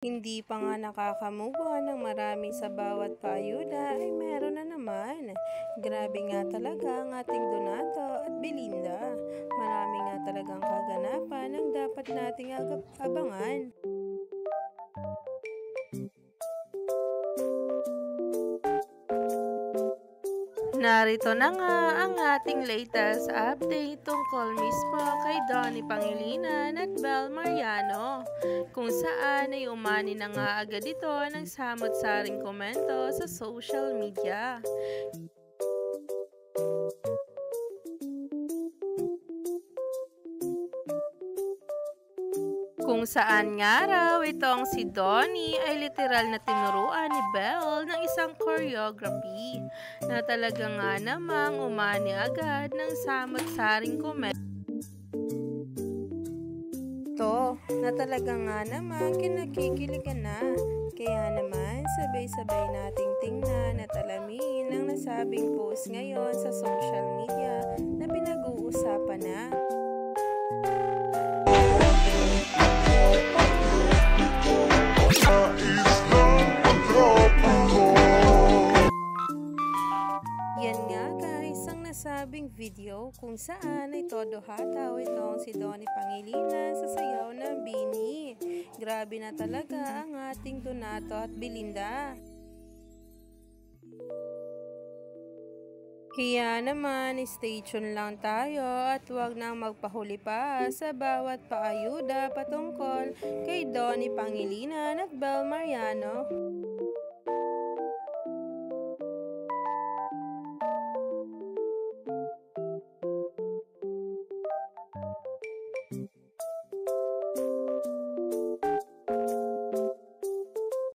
Hindi pa nga nakaka-move on ng marami sa bawat paayuda ay meron na naman. Grabe nga talaga ang ating Donato at Belinda. Marami nga talagang kaganapan ang dapat nating abangan. Narito na nga ang ating latest update tungkol mismo kay Donnie Pangilinan at Bel Mariano, kung saan ay umani na nga agad ito ng samot-saring komento sa social media. Kung saan nga raw itong si Donnie ay literal na tinuruan ni Belle ng isang choreography na talaga nga namang umani agad ng samot-saring komento na talaga nga namang kinakikiligan na. Kaya naman sabay-sabay nating tingnan at alamin ang nasabing post ngayon sa social media na pinag-uusapan na. Yan nga guys, ang nasabing video kung saan ay todo hataw itong si Donnie Pangilinan sa sayaw ng Bini. Grabe na talaga ang ating Donato at Belinda. Kaya naman, stay tuned lang tayo at huwag nang magpahuli pa sa bawat paayuda patungkol kay Donnie Pangilinan at Bel Mariano.